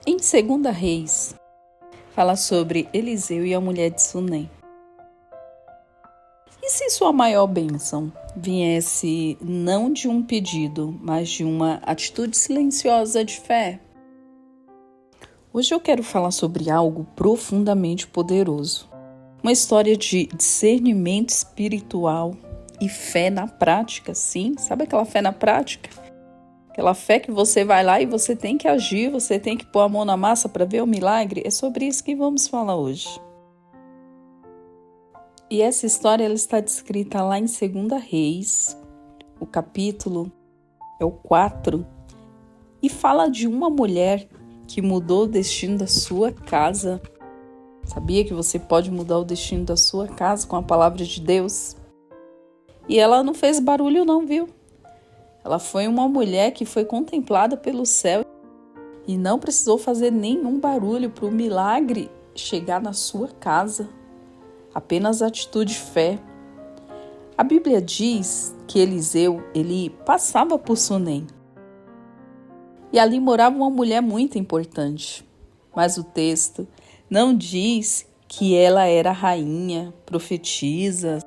Em 2 Reis, fala sobre Eliseu e a mulher de Sunem. E se sua maior bênção viesse não de um pedido, mas de uma atitude silenciosa de fé? Hoje eu quero falar sobre algo profundamente poderoso. Uma história de discernimento espiritual e fé na prática, sim. Sabe aquela fé na prática? Aquela fé que você vai lá e você tem que agir, você tem que pôr a mão na massa para ver o milagre. É sobre isso que vamos falar hoje. E essa história ela está descrita lá em 2 Reis, o capítulo é o 4, e fala de uma mulher que mudou o destino da sua casa. Sabia que você pode mudar o destino da sua casa com a palavra de Deus? E ela não fez barulho não, viu? Ela foi uma mulher que foi contemplada pelo céu e não precisou fazer nenhum barulho para o milagre chegar na sua casa. Apenas atitude de fé. A Bíblia diz que Eliseu, ele passava por Sunem. E ali morava uma mulher muito importante. Mas o texto não diz que ela era rainha, profetisa,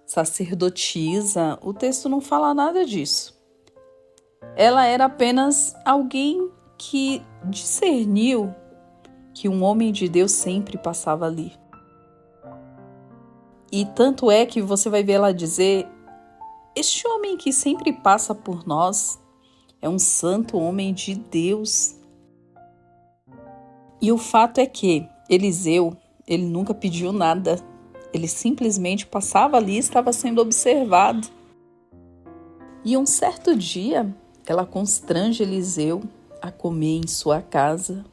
sacerdotisa. O texto não fala nada disso. Ela era apenas alguém que discerniu que um homem de Deus sempre passava ali. E tanto é que você vai ver ela dizer: este homem que sempre passa por nós é um santo homem de Deus. E o fato é que Eliseu, ele nunca pediu nada. Ele simplesmente passava ali e estava sendo observado. E um certo dia, ela constrange Eliseu a comer em sua casa.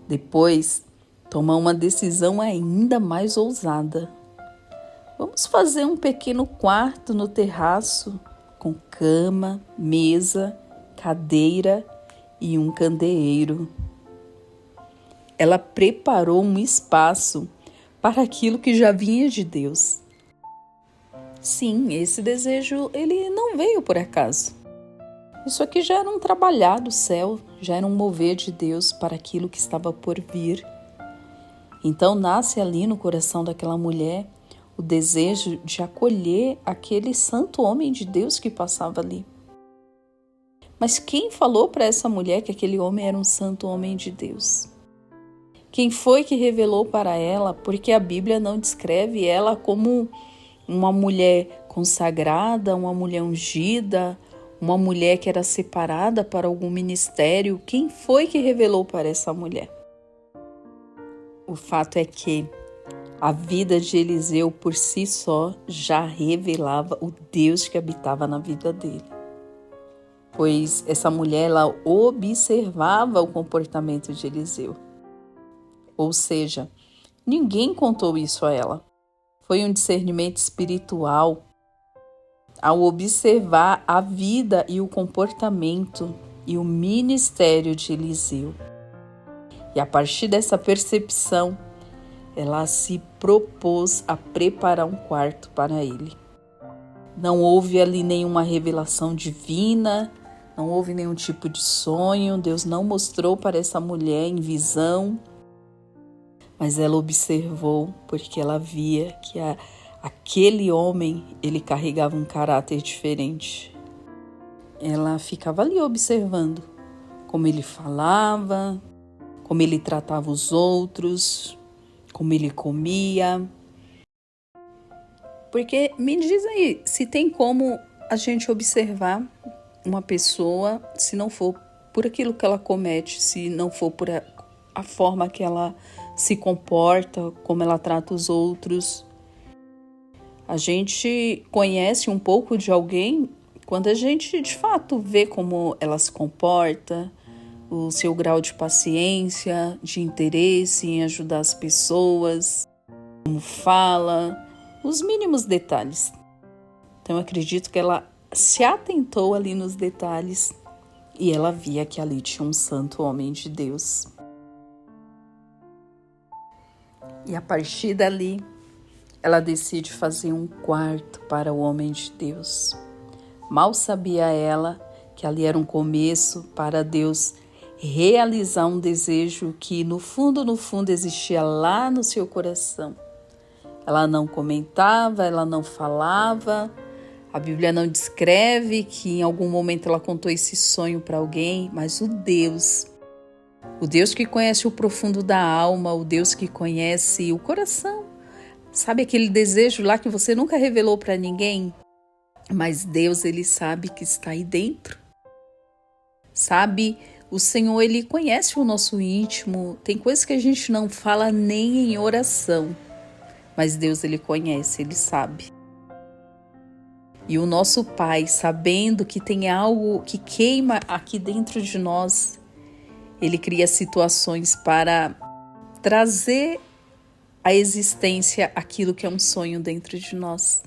Depois, toma uma decisão ainda mais ousada. Vamos fazer um pequeno quarto no terraço com cama, mesa, cadeira e um candeeiro. Ela preparou um espaço para aquilo que já vinha de Deus. Sim, esse desejo ele não veio por acaso. Isso aqui já era um trabalhar do céu, já era um mover de Deus para aquilo que estava por vir. Então nasce ali no coração daquela mulher o desejo de acolher aquele santo homem de Deus que passava ali. Mas quem falou para essa mulher que aquele homem era um santo homem de Deus? Quem foi que revelou para ela? Porque a Bíblia não descreve ela como uma mulher consagrada, uma mulher ungida, uma mulher que era separada para algum ministério. Quem foi que revelou para essa mulher? O fato é que a vida de Eliseu por si só já revelava o Deus que habitava na vida dele. Pois essa mulher ela observava o comportamento de Eliseu. Ou seja, ninguém contou isso a ela. Foi um discernimento espiritual ao observar a vida e o comportamento e o ministério de Eliseu. E a partir dessa percepção, ela se propôs a preparar um quarto para ele. Não houve ali nenhuma revelação divina, não houve nenhum tipo de sonho, Deus não mostrou para essa mulher em visão, mas ela observou porque ela via que aquele homem, ele carregava um caráter diferente. Ela ficava ali observando como ele falava, como ele tratava os outros, como ele comia. Porque me diz aí, se tem como a gente observar uma pessoa, se não for por aquilo que ela comete, se não for por a forma que ela se comporta, como ela trata os outros. A gente conhece um pouco de alguém quando a gente de fato vê como ela se comporta, o seu grau de paciência, de interesse em ajudar as pessoas, como fala, os mínimos detalhes. Então eu acredito que ela se atentou ali nos detalhes e ela via que ali tinha um santo homem de Deus. E a partir dali, ela decide fazer um quarto para o homem de Deus. Mal sabia ela que ali era um começo para Deus realizar um desejo que no fundo existia lá no seu coração. Ela não comentava, ela não falava, a Bíblia não descreve que em algum momento ela contou esse sonho para alguém, mas o Deus que conhece o profundo da alma, o Deus que conhece o coração, sabe aquele desejo lá que você nunca revelou para ninguém? Mas Deus, Ele sabe que está aí dentro. Sabe, o Senhor, Ele conhece o nosso íntimo. Tem coisas que a gente não fala nem em oração. Mas Deus, Ele conhece, Ele sabe. E o nosso Pai, sabendo que tem algo que queima aqui dentro de nós, Ele cria situações para trazer à existência aquilo que é um sonho dentro de nós.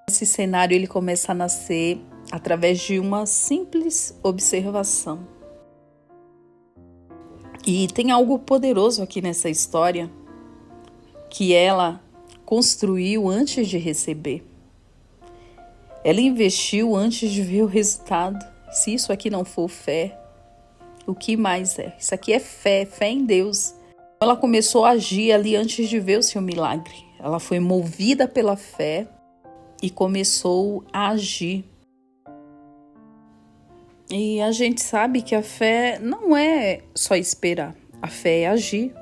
Esse cenário ele começa a nascer através de uma simples observação. E tem algo poderoso aqui nessa história que ela construiu antes de receber. Ela investiu antes de ver o resultado. Se isso aqui não for fé, o que mais é? Isso aqui é fé, fé em Deus. Ela começou a agir ali antes de ver o seu milagre. Ela foi movida pela fé e começou a agir. E a gente sabe que a fé não é só esperar. A fé é agir.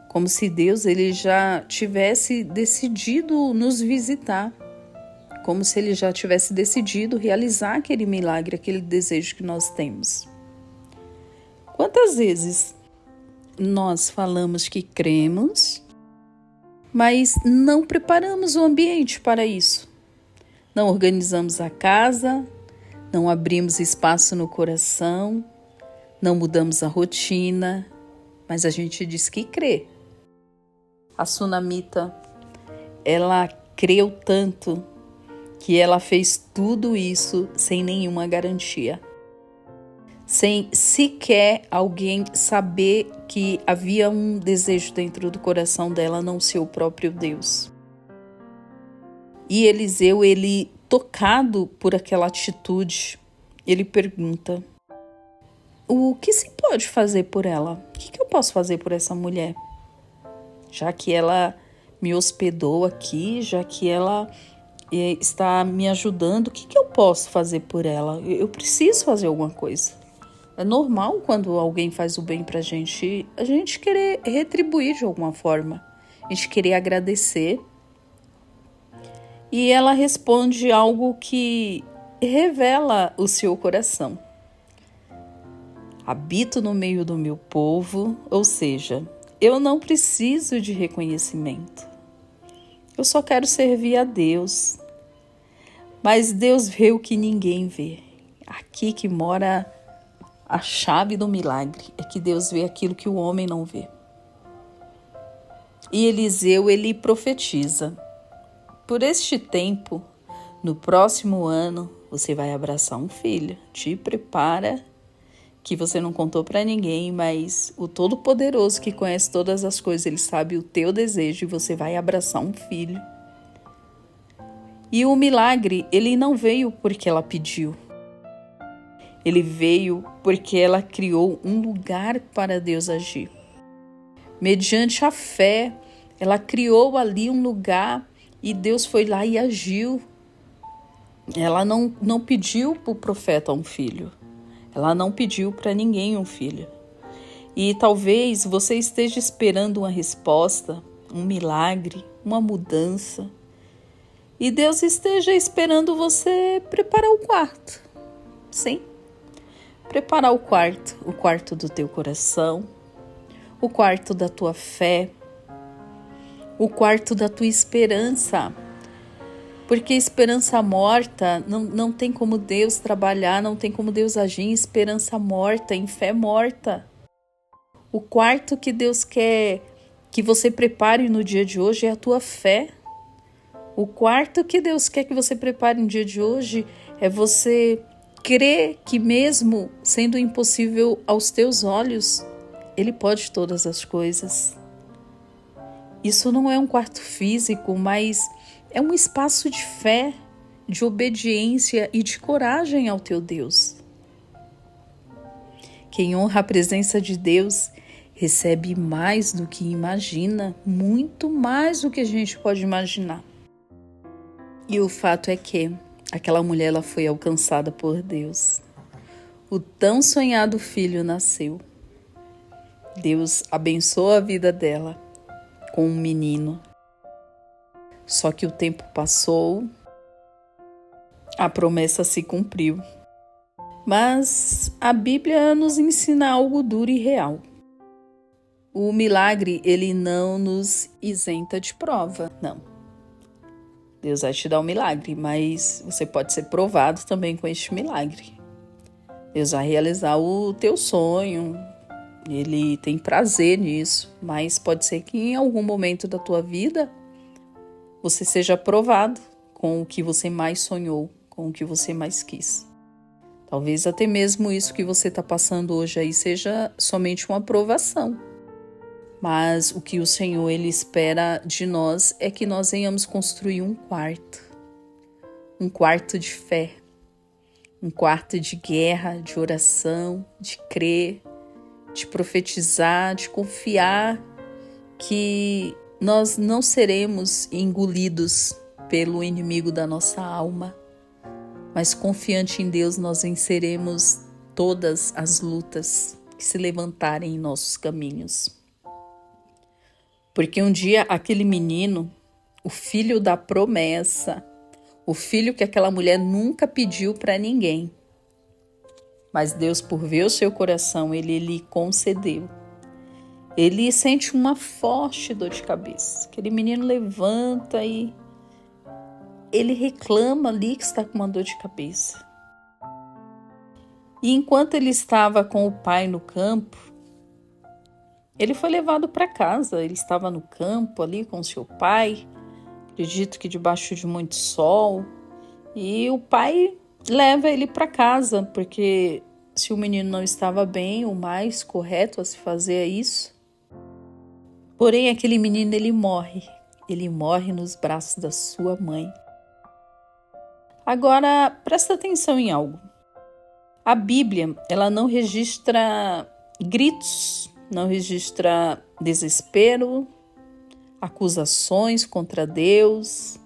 Como se Deus ele já tivesse decidido nos visitar. Como se Ele já tivesse decidido realizar aquele milagre, aquele desejo que nós temos. Quantas vezes nós falamos que cremos, mas não preparamos o ambiente para isso? Não organizamos a casa, não abrimos espaço no coração, não mudamos a rotina, mas a gente diz que crê. A sunamita, ela creu tanto que ela fez tudo isso sem nenhuma garantia. Sem sequer alguém saber que havia um desejo dentro do coração dela, não ser o próprio Deus. E Eliseu, ele tocado por aquela atitude, ele pergunta: o que se pode fazer por ela? O que eu posso fazer por essa mulher? Já que ela me hospedou aqui, já que ela está me ajudando, o que eu posso fazer por ela? Eu preciso fazer alguma coisa. É normal quando alguém faz o bem pra gente, a gente querer retribuir de alguma forma, a gente querer agradecer. E ela responde algo que revela o seu coração. Habito no meio do meu povo, ou seja, eu não preciso de reconhecimento. Eu só quero servir a Deus. Mas Deus vê o que ninguém vê. Aqui que mora a chave do milagre, é que Deus vê aquilo que o homem não vê. E Eliseu, ele profetiza: por este tempo, no próximo ano, você vai abraçar um filho. Te prepara, que você não contou para ninguém, mas o Todo-Poderoso que conhece todas as coisas, ele sabe o teu desejo e você vai abraçar um filho. E o milagre, ele não veio porque ela pediu. Ele veio porque ela criou um lugar para Deus agir. Mediante a fé, ela criou ali um lugar e Deus foi lá e agiu. Ela não pediu para o profeta um filho. Ela não pediu para ninguém um filho. E talvez você esteja esperando uma resposta, um milagre, uma mudança. E Deus esteja esperando você preparar o quarto. Sim. Preparar o quarto do teu coração, o quarto da tua fé, o quarto da tua esperança. Porque esperança morta, não tem como Deus trabalhar, não tem como Deus agir em esperança morta, em fé morta. O quarto que Deus quer que você prepare no dia de hoje é a tua fé. O quarto que Deus quer que você prepare no dia de hoje é você crer que mesmo sendo impossível aos teus olhos, Ele pode todas as coisas. Isso não é um quarto físico, mas é um espaço de fé, de obediência e de coragem ao teu Deus. Quem honra a presença de Deus recebe mais do que imagina, muito mais do que a gente pode imaginar. E o fato é que aquela mulher ela foi alcançada por Deus. O tão sonhado filho nasceu. Deus abençoou a vida dela com um menino. Só que o tempo passou, a promessa se cumpriu. Mas a Bíblia nos ensina algo duro e real. O milagre, ele não nos isenta de prova, não. Deus vai te dar um milagre, mas você pode ser provado também com este milagre. Deus vai realizar o teu sonho, Ele tem prazer nisso, mas pode ser que em algum momento da tua vida você seja provado com o que você mais sonhou, com o que você mais quis. Talvez até mesmo isso que você está passando hoje aí seja somente uma provação. Mas o que o Senhor ele espera de nós é que nós venhamos construir um quarto de fé, um quarto de guerra, de oração, de crer, de profetizar, de confiar que nós não seremos engolidos pelo inimigo da nossa alma, mas confiante em Deus nós venceremos todas as lutas que se levantarem em nossos caminhos. Porque um dia aquele menino, o filho da promessa, o filho que aquela mulher nunca pediu para ninguém, mas Deus, por ver o seu coração, ele lhe concedeu. Ele sente uma forte dor de cabeça. Aquele menino levanta e ele reclama ali que está com uma dor de cabeça. E enquanto ele estava com o pai no campo, ele foi levado para casa. Ele estava no campo ali com seu pai, acredito que debaixo de muito sol. E o pai leva ele para casa, porque se o menino não estava bem, o mais correto a se fazer é isso. Porém, aquele menino, ele morre nos braços da sua mãe. Agora, presta atenção em algo. A Bíblia, ela não registra gritos, não registra desespero, acusações contra Deus,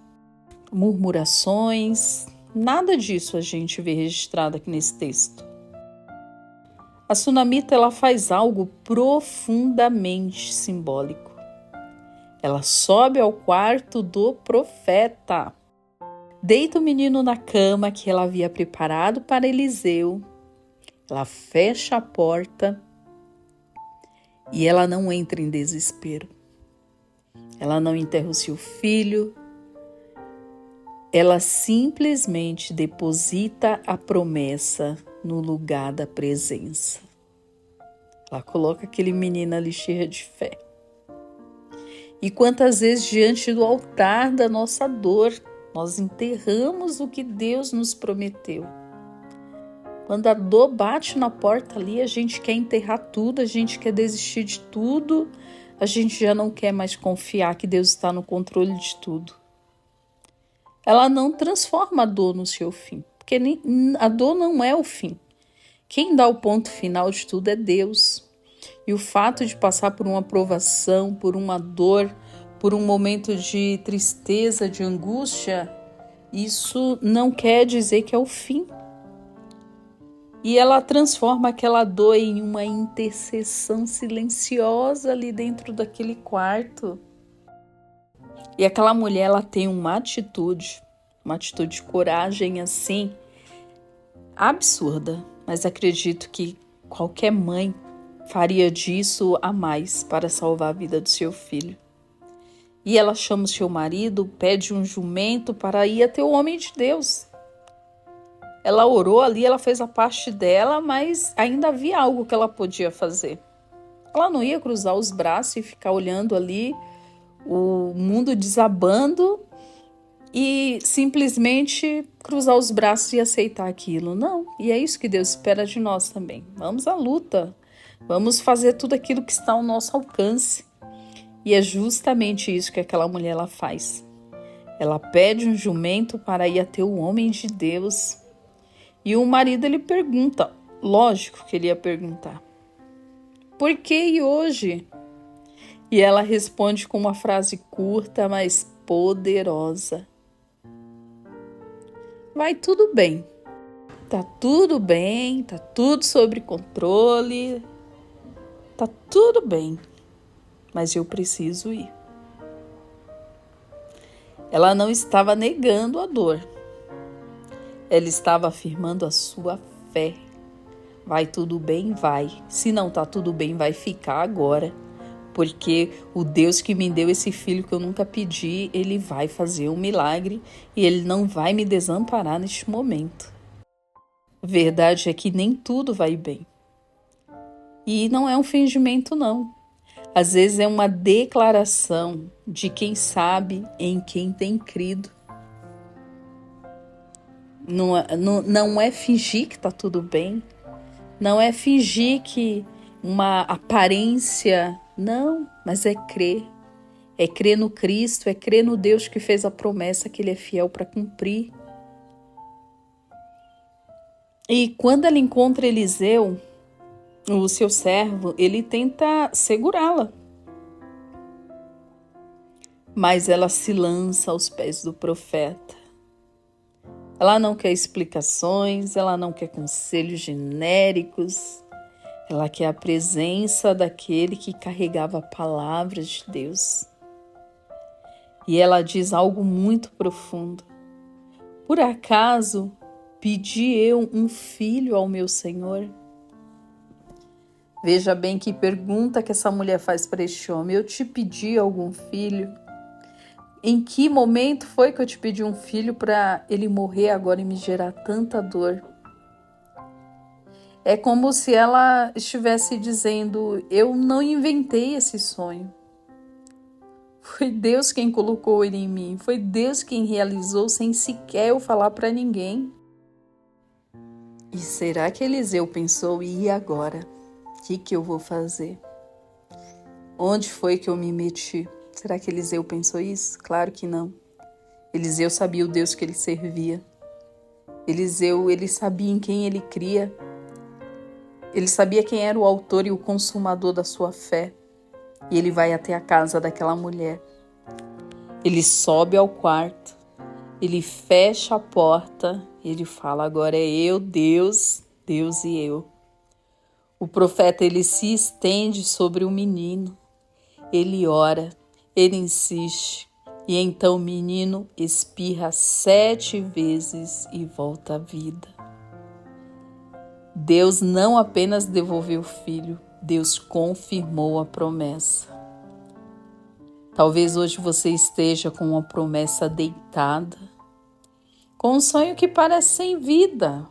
murmurações, nada disso a gente vê registrado aqui nesse texto. A sunamita ela faz algo profundamente simbólico. Ela sobe ao quarto do profeta, deita o menino na cama que ela havia preparado para Eliseu, ela fecha a porta e ela não entra em desespero. Ela não enterra o seu filho, ela simplesmente deposita a promessa no lugar da presença. Ela coloca aquele menino ali cheio de fé. E quantas vezes diante do altar da nossa dor, nós enterramos o que Deus nos prometeu. Quando a dor bate na porta ali, a gente quer enterrar tudo, a gente quer desistir de tudo, a gente já não quer mais confiar que Deus está no controle de tudo. Ela não transforma a dor no seu fim, porque a dor não é o fim. Quem dá o ponto final de tudo é Deus. E o fato de passar por uma provação, por uma dor, por um momento de tristeza, de angústia, isso não quer dizer que é o fim. E ela transforma aquela dor em uma intercessão silenciosa ali dentro daquele quarto. E aquela mulher, ela tem uma atitude de coragem assim, absurda. Mas acredito que qualquer mãe faria disso a mais para salvar a vida do seu filho. E ela chama o seu marido, pede um jumento para ir até o homem de Deus. Ela orou ali, ela fez a parte dela, mas ainda havia algo que ela podia fazer. Ela não ia cruzar os braços e ficar olhando ali o mundo desabando e simplesmente cruzar os braços e aceitar aquilo. Não, e é isso que Deus espera de nós também. Vamos à luta, vamos fazer tudo aquilo que está ao nosso alcance. E é justamente isso que aquela mulher ela faz. Ela pede um jumento para ir até o homem de Deus. E o marido ele pergunta, Lógico que ele ia perguntar: por que e hoje? E ela responde com uma frase curta, mas poderosa: vai tudo bem. Tá tudo bem, tá tudo sob controle, tá tudo bem, mas eu preciso ir. Ela não estava negando a dor, ela estava afirmando a sua fé. Vai tudo bem, vai. Se não tá tudo bem, vai ficar agora, porque o Deus que me deu esse filho que eu nunca pedi, ele vai fazer um milagre e ele não vai me desamparar neste momento. Verdade é que nem tudo vai bem. E não é um fingimento, não. Às vezes é uma declaração de quem sabe em quem tem crido. Não é fingir que está tudo bem. Não é fingir que uma aparência. Não, mas é crer. É crer no Cristo, é crer no Deus que fez a promessa que Ele é fiel para cumprir. E quando ela encontra Eliseu, o seu servo, ele tenta segurá-la. Mas ela se lança aos pés do profeta. Ela não quer explicações, ela não quer conselhos genéricos. Ela quer a presença daquele que carregava palavras de Deus. E ela diz algo muito profundo: por acaso pedi eu um filho ao meu Senhor? Veja bem que pergunta que essa mulher faz para este homem: eu te pedi algum filho? Em que momento foi que eu te pedi um filho para ele morrer agora e me gerar tanta dor? É como se ela estivesse dizendo: eu não inventei esse sonho. Foi Deus quem colocou ele em mim. Foi Deus quem realizou sem sequer eu falar para ninguém. E será que Eliseu pensou: e agora? O que eu vou fazer? Onde foi que eu me meti? Será que Eliseu pensou isso? Claro que não. Eliseu sabia o Deus que ele servia. Eliseu, ele sabia em quem ele cria. Ele sabia quem era o autor e o consumador da sua fé. E ele vai até a casa daquela mulher. Ele sobe ao quarto. Ele fecha a porta. Ele fala: agora é eu, Deus, Deus e eu. O profeta, ele se estende sobre o menino. Ele ora, ele insiste. E então o menino espirra 7 vezes e volta à vida. Deus não apenas devolveu o filho, Deus confirmou a promessa. Talvez hoje você esteja com uma promessa deitada, com um sonho que parece sem vida,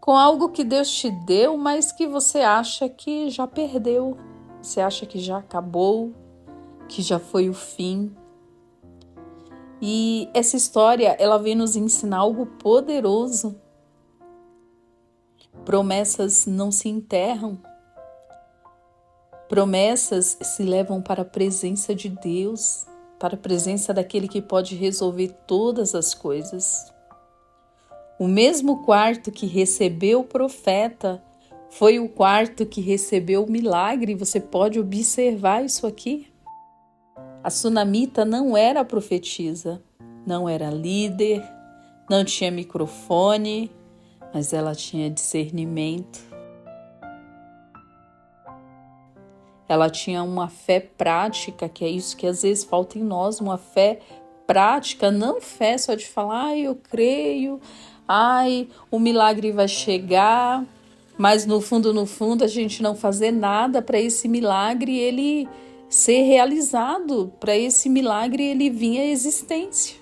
com algo que Deus te deu, mas que você acha que já perdeu, você acha que já acabou, que já foi o fim. E essa história, ela vem nos ensinar algo poderoso. Promessas não se enterram. Promessas se levam para a presença de Deus, para a presença daquele que pode resolver todas as coisas. O mesmo quarto que recebeu o profeta foi o quarto que recebeu o milagre. Você pode observar isso aqui. A sunamita não era profetisa, não era líder, não tinha microfone, mas ela tinha discernimento. Ela tinha uma fé prática, que é isso que às vezes falta em nós, uma fé prática, não fé só de falar: eu creio, o milagre vai chegar, mas no fundo a gente não fazer nada para esse milagre ele ser realizado, para esse milagre ele vir à existência.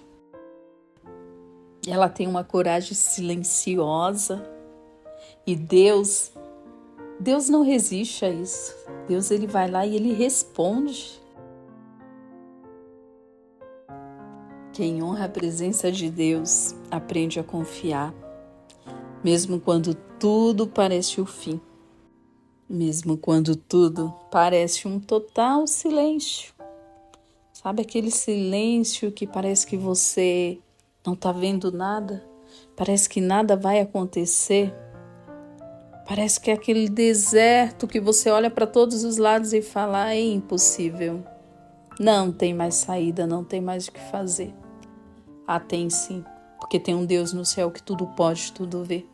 Ela tem uma coragem silenciosa e Deus não resiste a isso. Deus, ele vai lá e ele responde. Quem honra a presença de Deus aprende a confiar, mesmo quando tudo parece o fim, mesmo quando tudo parece um total silêncio. Sabe aquele silêncio que parece que você não está vendo nada? Parece que nada vai acontecer? Parece que é aquele deserto que você olha para todos os lados e fala, é impossível. Não tem mais saída, não tem mais o que fazer. Ah, tem sim, porque tem um Deus no céu que tudo pode, tudo vê.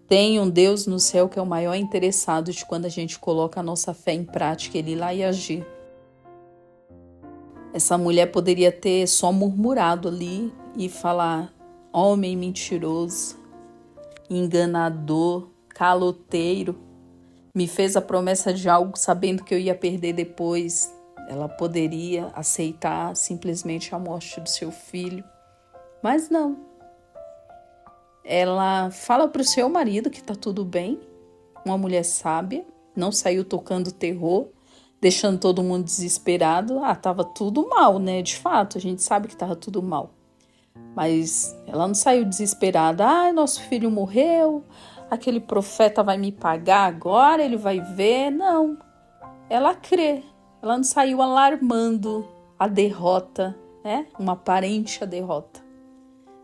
Tem um Deus no céu que é o maior interessado de quando a gente coloca a nossa fé em prática, Ele ir lá e agir. Essa mulher poderia ter só murmurado ali e falar, homem mentiroso, enganador, caloteiro, me fez a promessa de algo sabendo que eu ia perder depois. Ela poderia aceitar simplesmente a morte do seu filho, mas não. Ela fala para o seu marido que está tudo bem, uma mulher sábia, não saiu tocando terror, deixando todo mundo desesperado. Estava tudo mal, né? De fato, a gente sabe que estava tudo mal. Mas ela não saiu desesperada. Nosso filho morreu, aquele profeta vai me pagar agora, ele vai ver. Não, ela crê. Ela não saiu alarmando a derrota, né? Uma aparente derrota.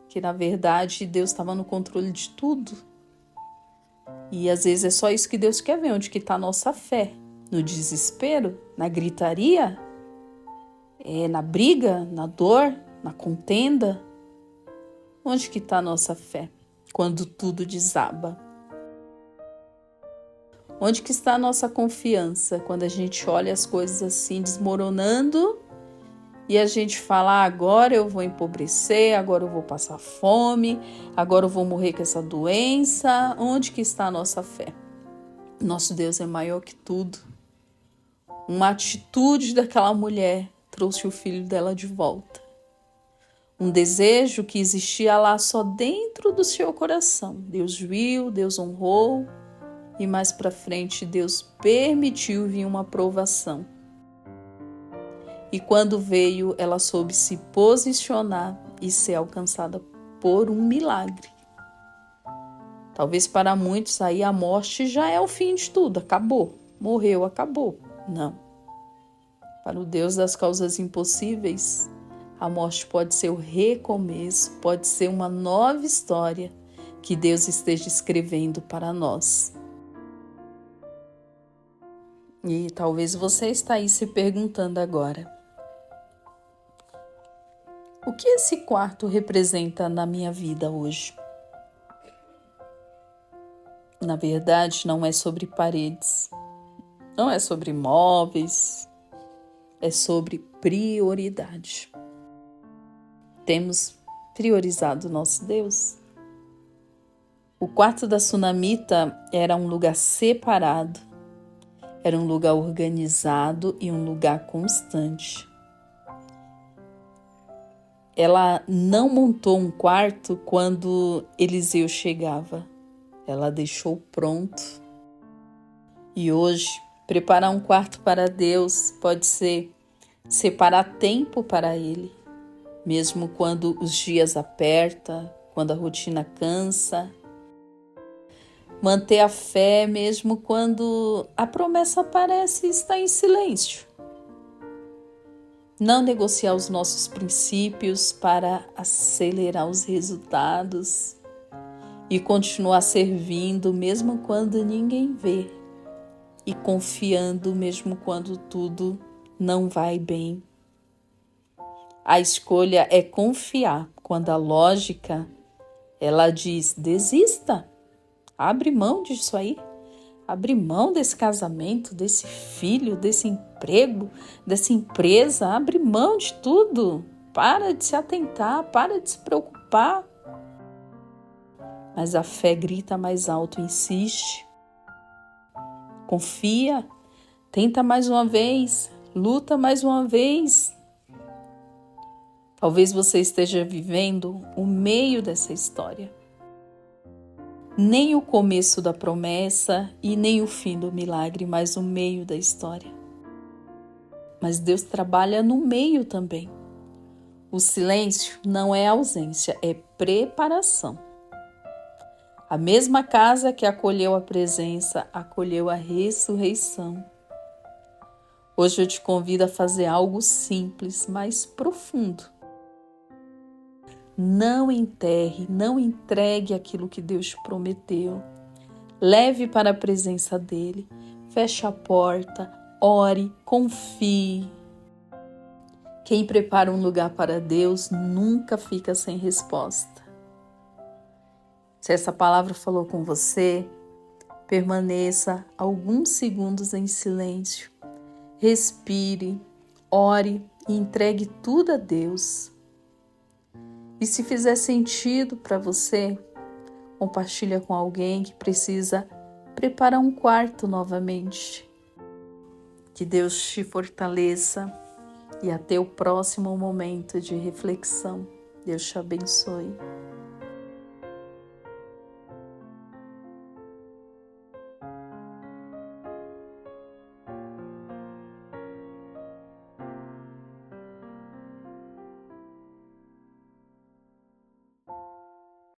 Que na verdade Deus estava no controle de tudo. E às vezes é só isso que Deus quer ver, onde que está a nossa fé. No desespero, na gritaria, na briga, na dor, na contenda. Onde que está a nossa fé quando tudo desaba? Onde que está a nossa confiança quando a gente olha as coisas assim desmoronando e a gente fala, agora eu vou empobrecer, agora eu vou passar fome, agora eu vou morrer com essa doença. Onde que está a nossa fé? Nosso Deus é maior que tudo. Uma atitude daquela mulher trouxe o filho dela de volta. Um desejo que existia lá só dentro do seu coração. Deus viu, Deus honrou e mais para frente Deus permitiu vir uma provação. E quando veio, ela soube se posicionar e ser alcançada por um milagre. Talvez para muitos aí a morte já é o fim de tudo, acabou, morreu, acabou. Não. Para o Deus das causas impossíveis, a morte pode ser o recomeço, pode ser uma nova história que Deus esteja escrevendo para nós. E talvez você está aí se perguntando agora, o que esse quarto representa na minha vida hoje? Na verdade, não é sobre paredes, não é sobre móveis, é sobre prioridade. Temos priorizado nosso Deus? O quarto da sunamita era um lugar separado, era um lugar organizado e um lugar constante. Ela não montou um quarto quando Eliseu chegava. Ela deixou pronto. E hoje, preparar um quarto para Deus pode ser separar tempo para Ele, mesmo quando os dias apertam, quando a rotina cansa. Manter a fé mesmo quando a promessa parece estar em silêncio. Não negociar os nossos princípios para acelerar os resultados e continuar servindo mesmo quando ninguém vê e confiando mesmo quando tudo não vai bem. A escolha é confiar quando a lógica ela diz desista, abre mão disso aí. Abrir mão desse casamento, desse filho, desse emprego, dessa empresa, abre mão de tudo. Para de se atentar, para de se preocupar. Mas a fé grita mais alto, insiste. Confia, tenta mais uma vez, luta mais uma vez. Talvez você esteja vivendo o meio dessa história. Nem o começo da promessa e nem o fim do milagre, mas o meio da história. Mas Deus trabalha no meio também. O silêncio não é ausência, é preparação. A mesma casa que acolheu a presença, acolheu a ressurreição. Hoje eu te convido a fazer algo simples, mas profundo. Não enterre, não entregue aquilo que Deus te prometeu. Leve para a presença dele, feche a porta, ore, confie. Quem prepara um lugar para Deus nunca fica sem resposta. Se essa palavra falou com você, permaneça alguns segundos em silêncio. Respire, ore e entregue tudo a Deus. E se fizer sentido para você, compartilha com alguém que precisa preparar um quarto novamente. Que Deus te fortaleça e até o próximo momento de reflexão. Deus te abençoe.